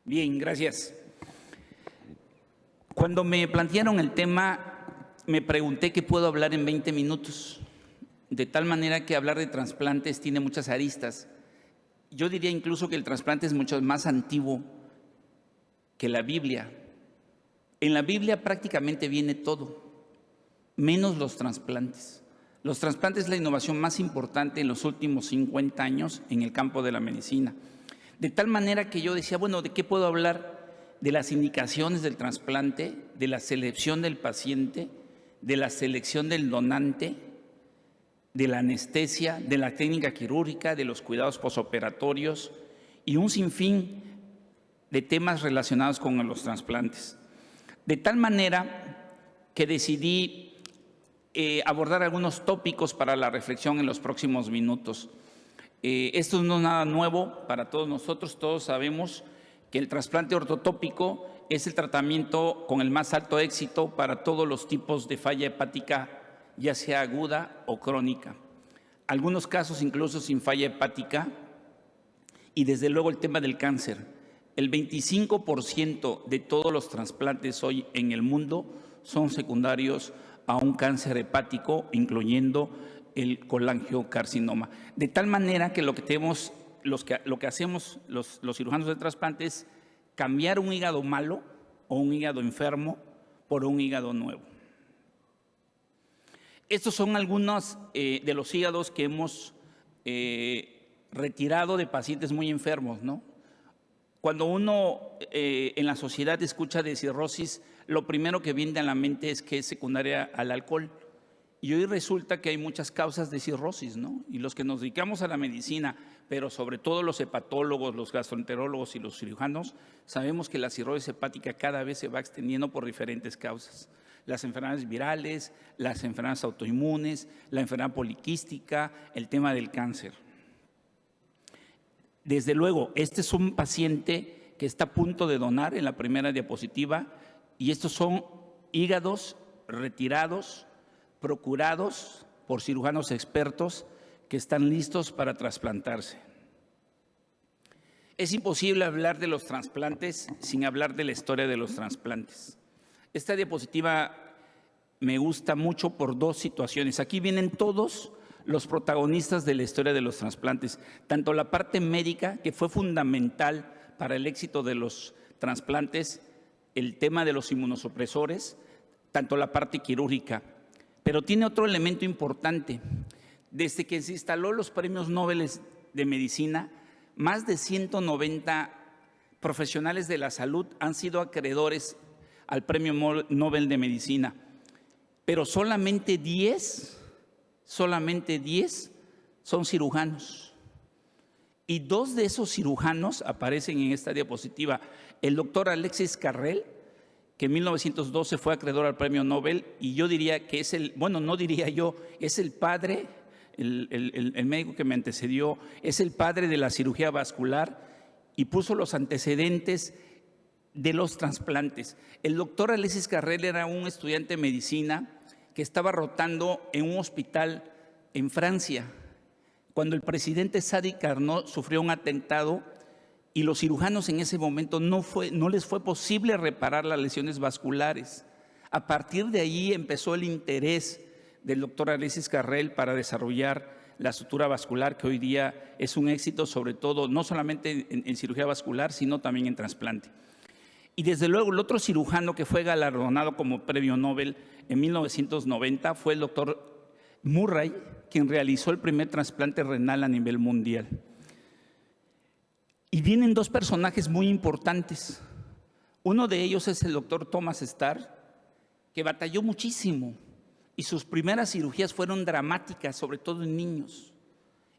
Bien, gracias. Cuando me plantearon el tema, me pregunté qué puedo hablar en 20 minutos, de tal manera que hablar de trasplantes tiene muchas aristas. Yo diría incluso que el trasplante es mucho más antiguo que la Biblia. En la Biblia prácticamente viene todo, menos los trasplantes. Los trasplantes es la innovación más importante en los últimos 50 años en el campo de la medicina. De tal manera que yo decía, bueno, ¿de qué puedo hablar? De las indicaciones del trasplante, de la selección del paciente, de la selección del donante, de la anestesia, de la técnica quirúrgica, de los cuidados posoperatorios y un sinfín de temas relacionados con los trasplantes. De tal manera que decidí abordar algunos tópicos para la reflexión en los próximos minutos. Esto no es nada nuevo para todos nosotros, todos sabemos que el trasplante ortotópico es el tratamiento con el más alto éxito para todos los tipos de falla hepática, ya sea aguda o crónica. Algunos casos incluso sin falla hepática y desde luego el tema del cáncer. El 25% de todos los trasplantes hoy en el mundo son secundarios a un cáncer hepático, incluyendo el colangiocarcinoma. De tal manera que lo que hacemos los cirujanos de trasplante es cambiar un hígado malo o un hígado enfermo por un hígado nuevo. Estos son algunos de los hígados que hemos retirado de pacientes muy enfermos, ¿no? Cuando uno en la sociedad escucha de cirrosis, lo primero que viene a la mente es que es secundaria al alcohol. Y hoy resulta que hay muchas causas de cirrosis, ¿no? Y los que nos dedicamos a la medicina, pero sobre todo los hepatólogos, los gastroenterólogos y los cirujanos, sabemos que la cirrosis hepática cada vez se va extendiendo por diferentes causas. Las enfermedades virales, las enfermedades autoinmunes, la enfermedad poliquística, el tema del cáncer. Desde luego, este es un paciente que está a punto de donar en la primera diapositiva y estos son hígados retirados, procurados por cirujanos expertos que están listos para trasplantarse. Es imposible hablar de los trasplantes sin hablar de la historia de los trasplantes. Esta diapositiva me gusta mucho por dos situaciones. Aquí vienen todos los protagonistas de la historia de los trasplantes, tanto la parte médica, que fue fundamental para el éxito de los trasplantes, el tema de los inmunosupresores, tanto la parte quirúrgica. Pero tiene otro elemento importante. Desde que se instaló los premios Nobel de Medicina, más de 190 profesionales de la salud han sido acreedores al Premio Nobel de Medicina, pero solamente 10 son cirujanos. Y dos de esos cirujanos aparecen en esta diapositiva. El doctor Alexis Carrel, que en 1912 fue acreedor al Premio Nobel, y yo diría que es es el padre, el médico que me antecedió, es el padre de la cirugía vascular y puso los antecedentes de los trasplantes. El doctor Alexis Carrel era un estudiante de medicina que estaba rotando en un hospital en Francia, cuando el presidente Sadi Carnot sufrió un atentado y los cirujanos en ese momento no les fue posible reparar las lesiones vasculares. A partir de ahí empezó el interés del doctor Alexis Carrel para desarrollar la sutura vascular, que hoy día es un éxito, sobre todo, no solamente en cirugía vascular, sino también en trasplante. Y desde luego el otro cirujano que fue galardonado como premio Nobel en 1990 fue el doctor Murray, quien realizó el primer trasplante renal a nivel mundial. Y vienen dos personajes muy importantes. Uno de ellos es el doctor Thomas Starr, que batalló muchísimo y sus primeras cirugías fueron dramáticas, sobre todo en niños.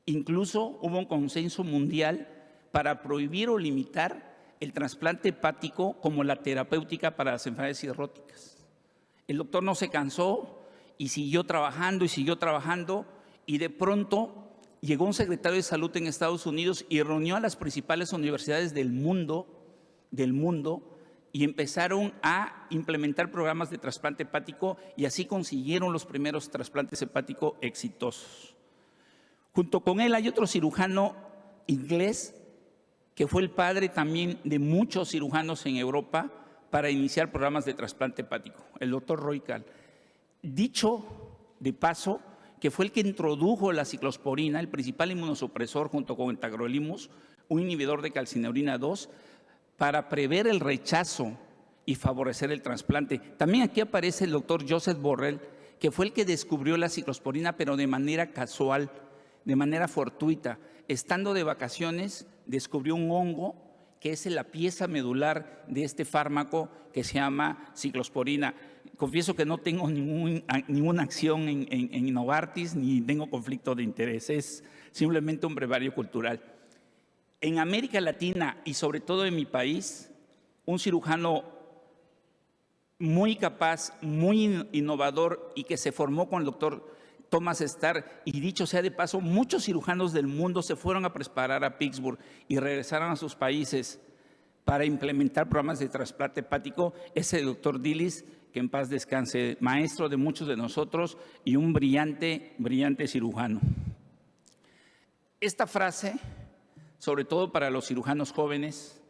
Incluso hubo un consenso mundial para prohibir o limitar el trasplante hepático como la terapéutica para las enfermedades cirróticas. El doctor no se cansó y siguió trabajando y de pronto llegó un secretario de salud en Estados Unidos y reunió a las principales universidades del mundo y empezaron a implementar programas de trasplante hepático y así consiguieron los primeros trasplantes hepáticos exitosos. Junto con él hay otro cirujano inglés que fue el padre también de muchos cirujanos en Europa para iniciar programas de trasplante hepático, el doctor Roy Kall. Dicho de paso, que fue el que introdujo la ciclosporina, el principal inmunosupresor junto con el tacrolimus, un inhibidor de calcineurin 2, para prever el rechazo y favorecer el trasplante. También aquí aparece el doctor Joseph Borrell, que fue el que descubrió la ciclosporina, pero de manera casual, de manera fortuita. Estando de vacaciones, descubrió un hongo que es la pieza medular de este fármaco que se llama ciclosporina. Confieso que no tengo ninguna acción en Novartis, ni tengo conflicto de interés, es simplemente un brevario cultural. En América Latina y sobre todo en mi país, un cirujano muy capaz, muy innovador y que se formó con el doctor Thomas Starr, y dicho sea de paso, muchos cirujanos del mundo se fueron a preparar a Pittsburgh y regresaron a sus países para implementar programas de trasplante hepático, es el doctor Dillis, que en paz descanse, maestro de muchos de nosotros y un brillante cirujano. Esta frase, sobre todo para los cirujanos jóvenes,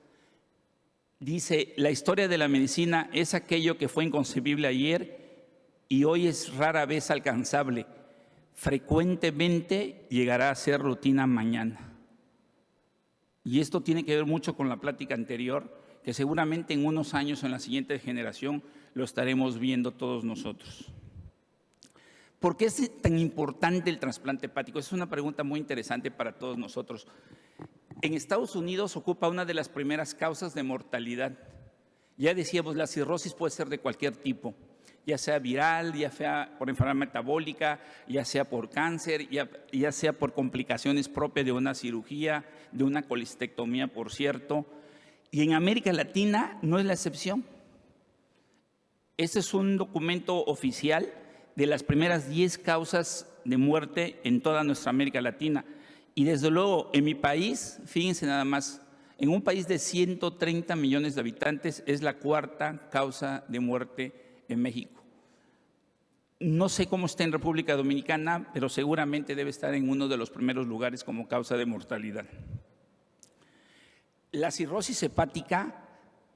dice: la historia de la medicina es aquello que fue inconcebible ayer y hoy es rara vez alcanzable. Frecuentemente llegará a ser rutina mañana. Y esto tiene que ver mucho con la plática anterior, que seguramente en unos años en la siguiente generación lo estaremos viendo todos nosotros. ¿Por qué es tan importante el trasplante hepático? Es una pregunta muy interesante para todos nosotros. En Estados Unidos ocupa una de las primeras causas de mortalidad. Ya decíamos, la cirrosis puede ser de cualquier tipo, ya sea viral, ya sea por enfermedad metabólica, ya sea por cáncer, ya sea por complicaciones propias de una cirugía, de una colistectomía, por cierto. Y en América Latina no es la excepción. Este es un documento oficial de las primeras 10 causas de muerte en toda nuestra América Latina. Y desde luego, en mi país, fíjense nada más, en un país de 130 millones de habitantes, es la cuarta causa de muerte en México. No sé cómo está en República Dominicana, pero seguramente debe estar en uno de los primeros lugares como causa de mortalidad. La cirrosis hepática,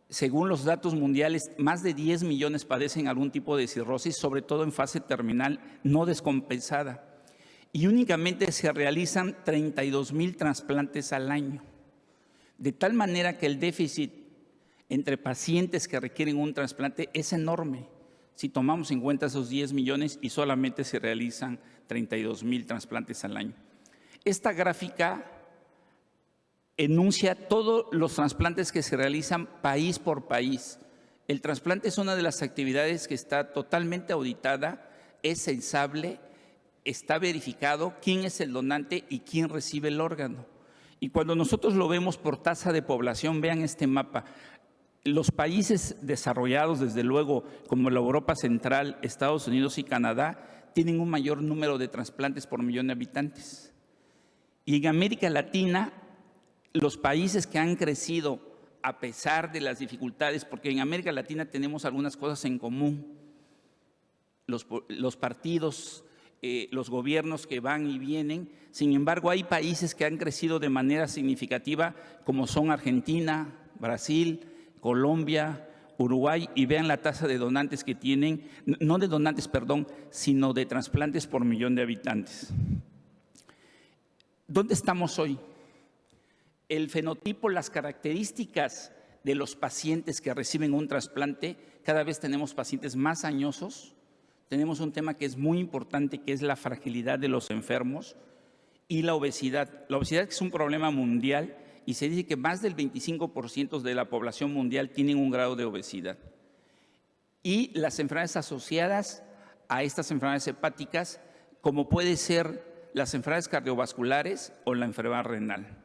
según los datos mundiales, más de 10 millones padecen algún tipo de cirrosis, sobre todo en fase terminal no descompensada. Y únicamente se realizan 32,000 trasplantes al año. De tal manera que el déficit entre pacientes que requieren un trasplante es enorme, si tomamos en cuenta esos 10 millones y solamente se realizan 32,000 trasplantes al año. Esta gráfica enuncia todos los trasplantes que se realizan país por país. El trasplante es una de las actividades que está totalmente auditada, es censable, está verificado quién es el donante y quién recibe el órgano. Y cuando nosotros lo vemos por tasa de población, vean este mapa. Los países desarrollados, desde luego, como la Europa Central, Estados Unidos y Canadá, tienen un mayor número de trasplantes por millón de habitantes. Y en América Latina, los países que han crecido a pesar de las dificultades, porque en América Latina tenemos algunas cosas en común, los partidos, los gobiernos que van y vienen. Sin embargo, hay países que han crecido de manera significativa, como son Argentina, Brasil, Colombia, Uruguay, y vean la tasa de donantes que tienen, no de donantes, perdón, sino de trasplantes por millón de habitantes. ¿Dónde estamos hoy? El fenotipo, las características de los pacientes que reciben un trasplante, cada vez tenemos pacientes más añosos, tenemos un tema que es muy importante, que es la fragilidad de los enfermos y la obesidad. La obesidad es un problema mundial y se dice que más del 25% de la población mundial tienen un grado de obesidad. Y las enfermedades asociadas a estas enfermedades hepáticas, como puede ser las enfermedades cardiovasculares o la enfermedad renal.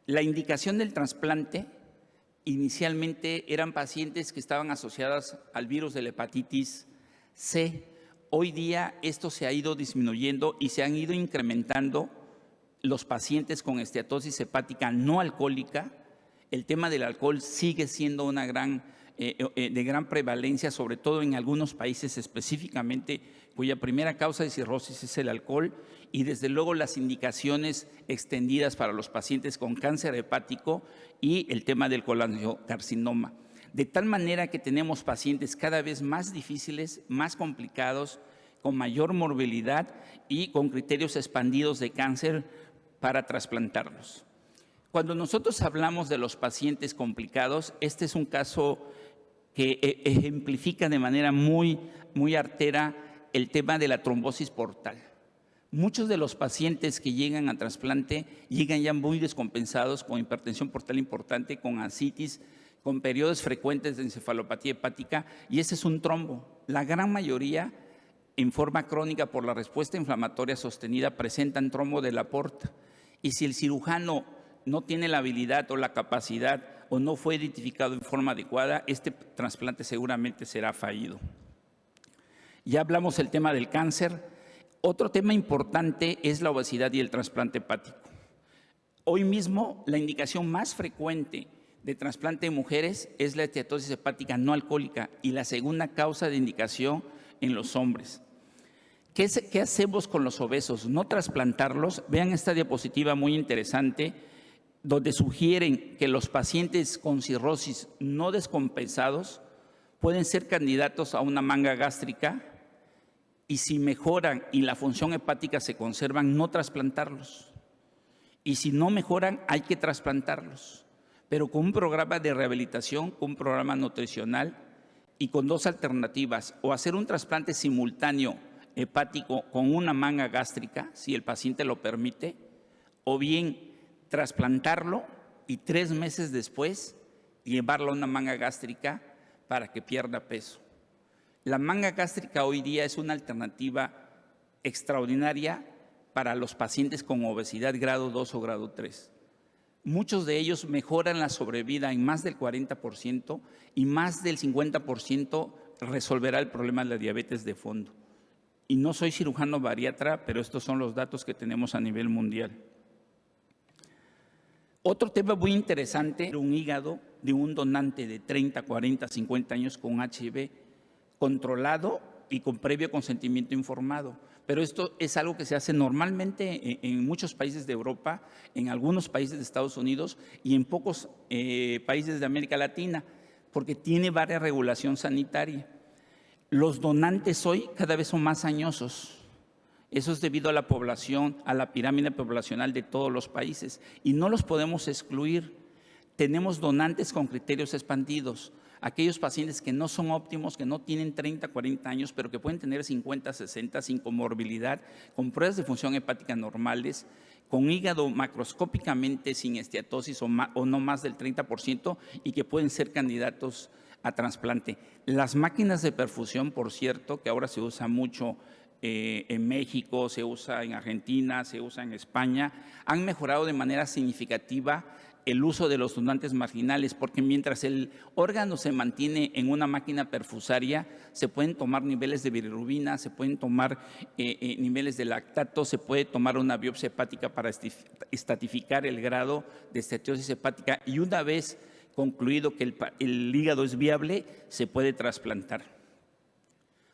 La indicación del trasplante inicialmente eran pacientes que estaban asociadas al virus de la hepatitis C. Hoy día esto se ha ido disminuyendo y se han ido incrementando los pacientes con esteatosis hepática no alcohólica. El tema del alcohol sigue siendo una gran de gran prevalencia, sobre todo en algunos países específicamente, cuya primera causa de cirrosis es el alcohol, y desde luego las indicaciones extendidas para los pacientes con cáncer hepático y el tema del colangiocarcinoma. De tal manera que tenemos pacientes cada vez más difíciles, más complicados, con mayor morbilidad y con criterios expandidos de cáncer para trasplantarlos. Cuando nosotros hablamos de los pacientes complicados, este es un caso que ejemplifica de manera muy artera el tema de la trombosis portal. Muchos de los pacientes que llegan a trasplante llegan ya muy descompensados con hipertensión portal importante, con ascitis, con periodos frecuentes de encefalopatía hepática, y ese es un trombo. La gran mayoría, en forma crónica por la respuesta inflamatoria sostenida, presentan trombo de la porta. Y si el cirujano no tiene la habilidad o la capacidad o no fue identificado en forma adecuada, este trasplante seguramente será fallido. Ya hablamos del tema del cáncer. Otro tema importante es la obesidad y el trasplante hepático. Hoy mismo la indicación más frecuente de trasplante en mujeres es la esteatosis hepática no alcohólica y la segunda causa de indicación en los hombres. ¿Qué hacemos con los obesos? ¿No trasplantarlos? Vean esta diapositiva muy interesante, donde sugieren que los pacientes con cirrosis no descompensados pueden ser candidatos a una manga gástrica y si mejoran y la función hepática se conservan, no trasplantarlos. Y si no mejoran, hay que trasplantarlos, pero con un programa de rehabilitación, con un programa nutricional y con dos alternativas: o hacer un trasplante simultáneo hepático con una manga gástrica, si el paciente lo permite, o bien trasplantarlo y 3 meses después llevarlo a una manga gástrica para que pierda peso. La manga gástrica hoy día es una alternativa extraordinaria para los pacientes con obesidad grado 2 o grado 3. Muchos de ellos mejoran la sobrevida en más del 40% y más del 50% resolverá el problema de la diabetes de fondo. Y no soy cirujano bariatra, pero estos son los datos que tenemos a nivel mundial. Otro tema muy interesante, un hígado de un donante de 30, 40, 50 años con HIV controlado y con previo consentimiento informado. Pero esto es algo que se hace normalmente en muchos países de Europa, en algunos países de Estados Unidos y en pocos países de América Latina, porque tiene varias regulación sanitaria. Los donantes hoy cada vez son más añosos. Eso es debido a la población, a la pirámide poblacional de todos los países, y no los podemos excluir. Tenemos donantes con criterios expandidos, aquellos pacientes que no son óptimos, que no tienen 30, 40 años, pero que pueden tener 50, 60, sin comorbilidad, con pruebas de función hepática normales, con hígado macroscópicamente sin esteatosis o no más del 30%, y que pueden ser candidatos a trasplante. Las máquinas de perfusión, por cierto, que ahora se usa mucho en México, se usa en Argentina, se usa en España, han mejorado de manera significativa el uso de los donantes marginales, porque mientras el órgano se mantiene en una máquina perfusaria, se pueden tomar niveles de bilirrubina, se pueden tomar niveles de lactato, se puede tomar una biopsia hepática para estratificar el grado de esteatosis hepática, y una vez concluido que el hígado es viable, se puede trasplantar.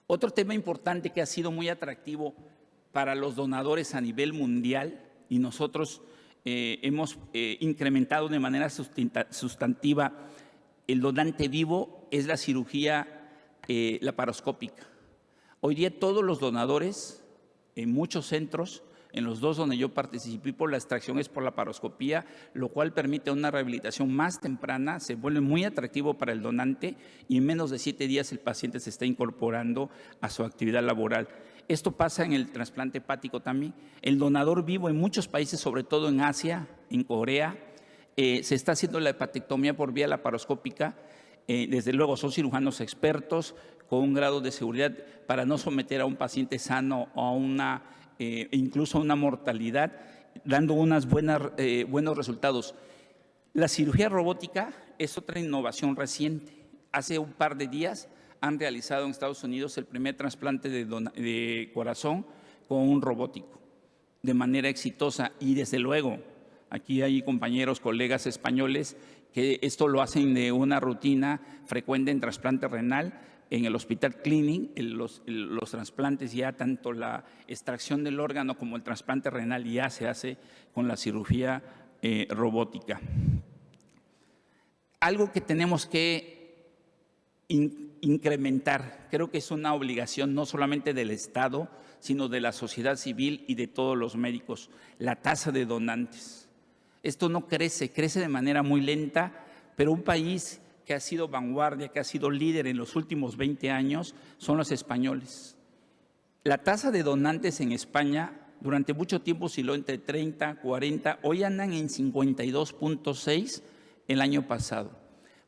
Otro tema importante que ha sido muy atractivo para los donadores a nivel mundial, y nosotros hemos incrementado de manera sustantiva el donante vivo, es la cirugía laparoscópica. Hoy día todos los donadores en muchos centros, en los 2 donde yo participé, por la extracción es por laparoscopía, lo cual permite una rehabilitación más temprana, se vuelve muy atractivo para el donante y en menos de 7 días el paciente se está incorporando a su actividad laboral. Esto pasa en el trasplante hepático también. El donador vivo en muchos países, sobre todo en Asia, en Corea, se está haciendo la hepatectomía por vía laparoscópica. Desde luego son cirujanos expertos con un grado de seguridad para no someter a un paciente sano a incluso a una mortalidad, dando unos buenos resultados. La cirugía robótica es otra innovación reciente. Hace un par de días han realizado en Estados Unidos el primer trasplante de corazón con un robótico de manera exitosa, y desde luego aquí hay compañeros, colegas españoles que esto lo hacen de una rutina frecuente en trasplante renal. En el Hospital Clínic, los trasplantes ya, tanto la extracción del órgano como el trasplante renal ya se hace con la cirugía robótica. Algo que tenemos que incrementar, creo que es una obligación no solamente del Estado, sino de la sociedad civil y de todos los médicos, la tasa de donantes. Esto no crece, crece de manera muy lenta, pero un país que ha sido vanguardia, que ha sido líder en los últimos 20 años, son los españoles. La tasa de donantes en España durante mucho tiempo osciló entre 30, 40, hoy andan en 52.6 el año pasado.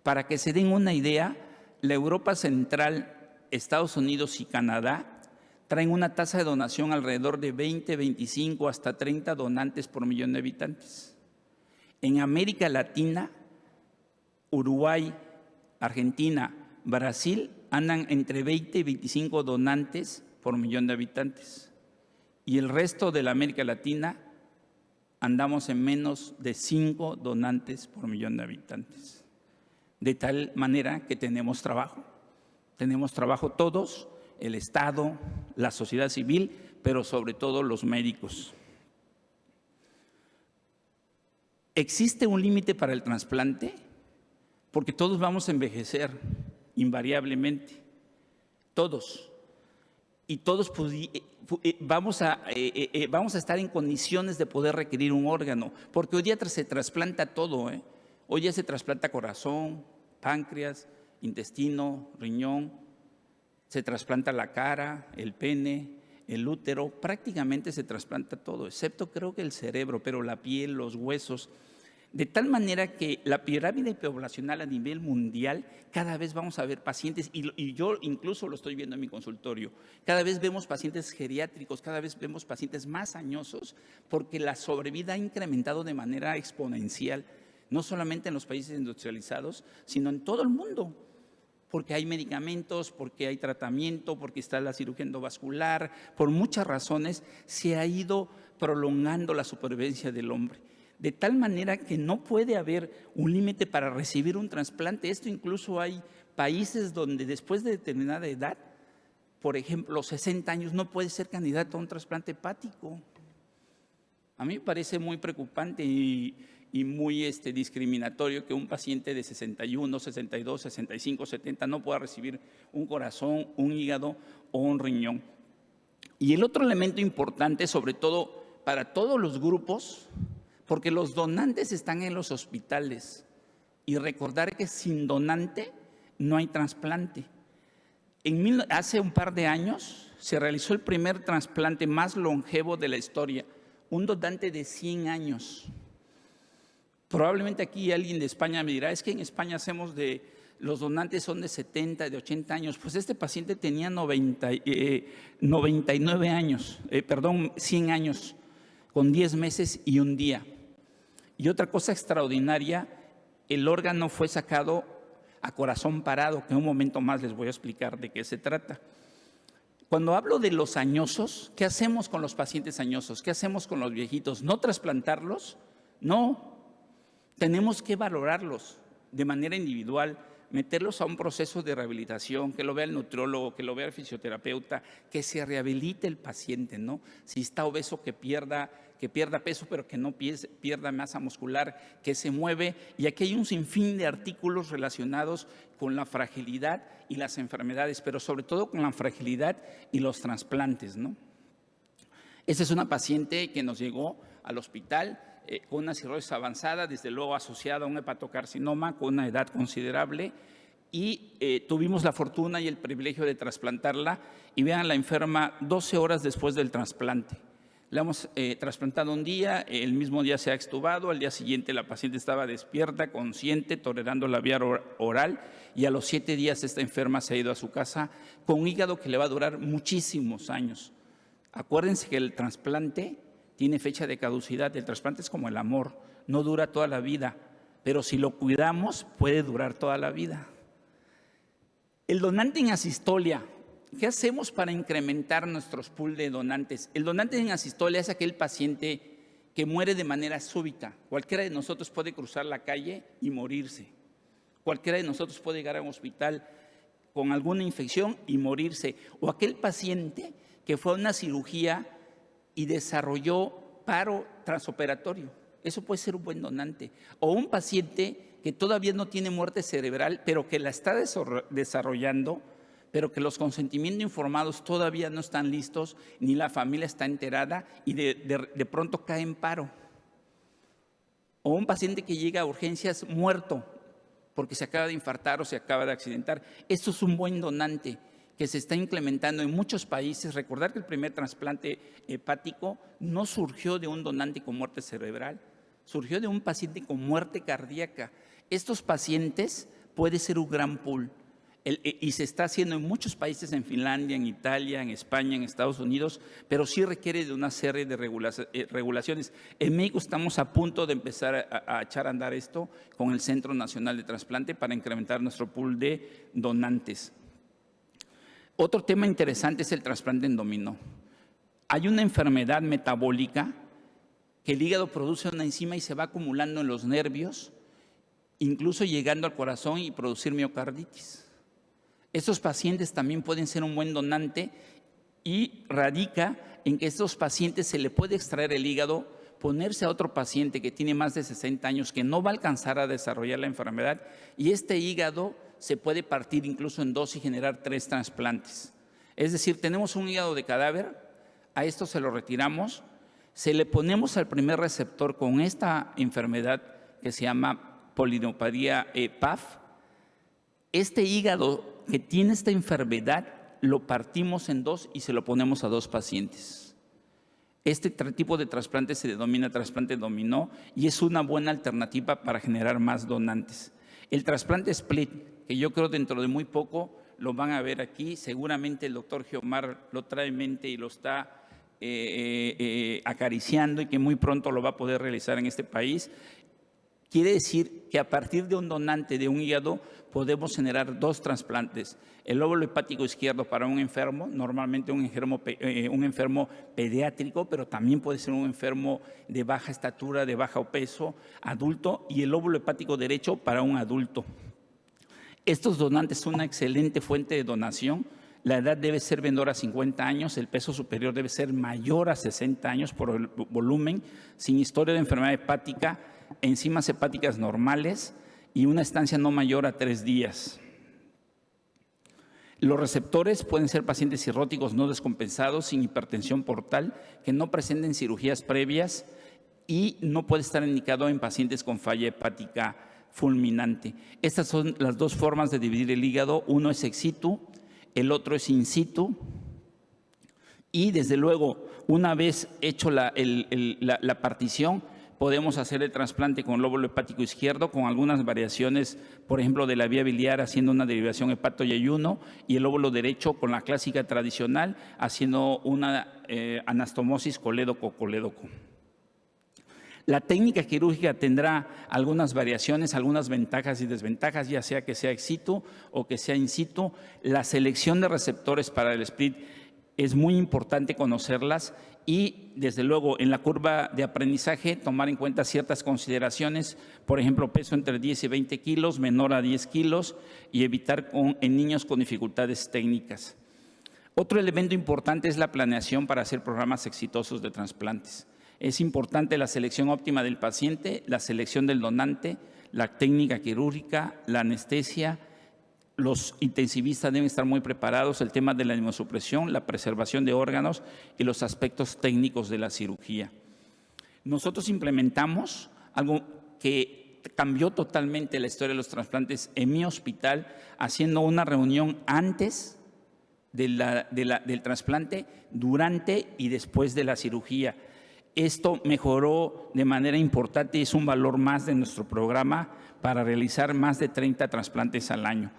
Para que se den una idea, la Europa Central, Estados Unidos y Canadá traen una tasa de donación alrededor de 20, 25 hasta 30 donantes por millón de habitantes. En América Latina, Uruguay, Argentina, Brasil andan entre 20 y 25 donantes por millón de habitantes. Y el resto de la América Latina andamos en menos de 5 donantes por millón de habitantes. De tal manera que tenemos trabajo todos, el Estado, la sociedad civil, pero sobre todo los médicos. ¿Existe un límite para el trasplante? Porque todos vamos a envejecer, invariablemente, todos. Y todos vamos a estar en condiciones de poder requerir un órgano, porque hoy día se trasplanta todo, ¿eh? Hoy ya se trasplanta corazón, páncreas, intestino, riñón, se trasplanta la cara, el pene, el útero, prácticamente se trasplanta todo, excepto creo que el cerebro, pero la piel, los huesos. De tal manera que la pirámide poblacional a nivel mundial, cada vez vamos a ver pacientes, y yo incluso lo estoy viendo en mi consultorio, cada vez vemos pacientes geriátricos, cada vez vemos pacientes más añosos, porque la sobrevida ha incrementado de manera exponencial, no solamente en los países industrializados, sino en todo el mundo, porque hay medicamentos, porque hay tratamiento, porque está la cirugía endovascular, por muchas razones se ha ido prolongando la supervivencia del hombre. De tal manera que no puede haber un límite para recibir un trasplante. Esto incluso hay países donde después de determinada edad, por ejemplo, 60 años, no puede ser candidato a un trasplante hepático. A mí me parece muy preocupante y muy discriminatorio que un paciente de 61, 62, 65, 70 no pueda recibir un corazón, un hígado o un riñón. Y el otro elemento importante, sobre todo para todos los grupos, porque los donantes están en los hospitales y recordar que sin donante no hay trasplante. Hace un par de años se realizó el primer trasplante más longevo de la historia, un donante de 100 años. Probablemente aquí alguien de España me dirá, es que en España los donantes son de 70, de 80 años. Pues este paciente tenía 99 años, 100 años, con 10 meses y un día. Y otra cosa extraordinaria, el órgano fue sacado a corazón parado, que en un momento más les voy a explicar de qué se trata. Cuando hablo de los añosos, ¿qué hacemos con los pacientes añosos? ¿Qué hacemos con los viejitos? ¿No trasplantarlos? No, tenemos que valorarlos de manera individual, meterlos a un proceso de rehabilitación, que lo vea el nutriólogo, que lo vea el fisioterapeuta, que se rehabilite el paciente, ¿no? Si está obeso, que pierda peso, pero que no pierda masa muscular, que se mueve. Y aquí hay un sinfín de artículos relacionados con la fragilidad y las enfermedades, pero sobre todo con la fragilidad y los trasplantes, ¿no? Esta es una paciente que nos llegó al hospital con una cirrosis avanzada, desde luego asociada a un hepatocarcinoma con una edad considerable, y tuvimos la fortuna y el privilegio de trasplantarla. Y vean, la enferma 12 horas después del trasplante. La hemos trasplantado un día, el mismo día se ha extubado, al día siguiente la paciente estaba despierta, consciente, tolerando la vía oral, y a los 7 días esta enferma se ha ido a su casa con un hígado que le va a durar muchísimos años. Acuérdense que el trasplante tiene fecha de caducidad. El trasplante es como el amor, no dura toda la vida, pero si lo cuidamos puede durar toda la vida. El donante en asistolia, ¿qué hacemos para incrementar nuestros pool de donantes? El donante en asistolia es aquel paciente que muere de manera súbita. Cualquiera de nosotros puede cruzar la calle y morirse. Cualquiera de nosotros puede llegar a un hospital con alguna infección y morirse. O aquel paciente que fue a una cirugía y desarrolló paro transoperatorio. Eso puede ser un buen donante. O un paciente que todavía no tiene muerte cerebral, pero que la está desarrollando, pero que los consentimientos informados todavía no están listos, ni la familia está enterada y de pronto cae en paro. O un paciente que llega a urgencias muerto porque se acaba de infartar o se acaba de accidentar. Esto es un buen donante que se está implementando en muchos países. Recordar que el primer trasplante hepático no surgió de un donante con muerte cerebral, surgió de un paciente con muerte cardíaca. Estos pacientes puede ser un gran pool. Y se está haciendo en muchos países, en Finlandia, en Italia, en España, en Estados Unidos, pero sí requiere de una serie de regulaciones. En México estamos a punto de empezar a echar a andar esto con el Centro Nacional de Trasplante para incrementar nuestro pool de donantes. Otro tema interesante es el trasplante en dominó. Hay una enfermedad metabólica que el hígado produce una enzima y se va acumulando en los nervios, incluso llegando al corazón y producir miocarditis. Estos pacientes también pueden ser un buen donante y radica en que a estos pacientes se le puede extraer el hígado, ponerse a otro paciente que tiene más de 60 años que no va a alcanzar a desarrollar la enfermedad y este hígado se puede partir incluso en dos y generar 3 trasplantes. Es decir, tenemos un hígado de cadáver, a esto se lo retiramos, se le ponemos al primer receptor con esta enfermedad que se llama polineuropatía PAF. Este hígado que tiene esta enfermedad lo partimos en 2 y se lo ponemos a 2 pacientes. Este tipo de trasplante se denomina trasplante dominó y es una buena alternativa para generar más donantes. El trasplante split, que yo creo dentro de muy poco lo van a ver aquí, seguramente el doctor Geomar lo trae en mente y lo está acariciando y que muy pronto lo va a poder realizar en este país. Quiere decir que a partir de un donante de un hígado podemos generar 2 trasplantes. El lóbulo hepático izquierdo para un enfermo, normalmente un enfermo pediátrico, pero también puede ser un enfermo de baja estatura, de bajo peso, adulto, y el lóbulo hepático derecho para un adulto. Estos donantes son una excelente fuente de donación. La edad debe ser menor a 50 años, el peso superior debe ser mayor a 60 años por el volumen, sin historia de enfermedad hepática, enzimas hepáticas normales y una estancia no mayor a 3 días. Los receptores pueden ser pacientes cirróticos no descompensados, sin hipertensión portal, que no presenten cirugías previas y no puede estar indicado en pacientes con falla hepática fulminante. Estas son las 2 formas de dividir el hígado. Uno es ex situ, el otro es in situ. Y desde luego, una vez hecho la partición, podemos hacer el trasplante con lóbulo hepático izquierdo con algunas variaciones, por ejemplo, de la vía biliar haciendo una derivación hepato y ayuno, y el lóbulo derecho con la clásica tradicional haciendo una anastomosis colédoco-colédoco. La técnica quirúrgica tendrá algunas variaciones, algunas ventajas y desventajas, ya sea que sea ex situ o que sea in situ. La selección de receptores para el split es muy importante conocerlas y, desde luego, en la curva de aprendizaje tomar en cuenta ciertas consideraciones, por ejemplo, peso entre 10 y 20 kilos, menor a 10 kilos y evitar en niños con dificultades técnicas. Otro elemento importante es la planeación para hacer programas exitosos de trasplantes. Es importante la selección óptima del paciente, la selección del donante, la técnica quirúrgica, la anestesia. Los intensivistas deben estar muy preparados, el tema de la inmunosupresión, la preservación de órganos y los aspectos técnicos de la cirugía. Nosotros implementamos algo que cambió totalmente la historia de los trasplantes en mi hospital, haciendo una reunión antes del trasplante, durante y después de la cirugía. Esto mejoró de manera importante y es un valor más de nuestro programa para realizar más de 30 trasplantes al año.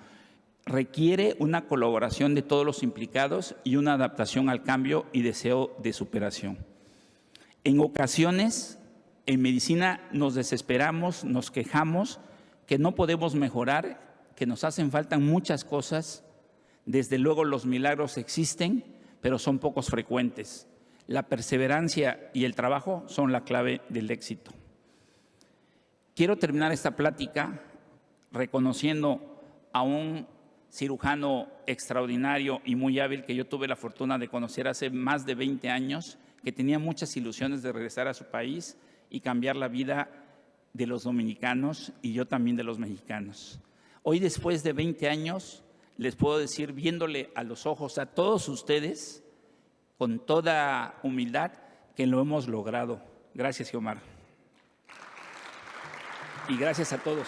Requiere una colaboración de todos los implicados y una adaptación al cambio y deseo de superación. En ocasiones, en medicina nos desesperamos, nos quejamos, que no podemos mejorar, que nos hacen falta muchas cosas. Desde luego los milagros existen, pero son pocos frecuentes. La perseverancia y el trabajo son la clave del éxito. Quiero terminar esta plática reconociendo a un cirujano extraordinario y muy hábil que yo tuve la fortuna de conocer hace más de 20 años, que tenía muchas ilusiones de regresar a su país y cambiar la vida de los dominicanos y yo también de los mexicanos. Hoy, después de 20 años, les puedo decir, viéndole a los ojos a todos ustedes, con toda humildad, que lo hemos logrado. Gracias, Xiomara. Y gracias a todos.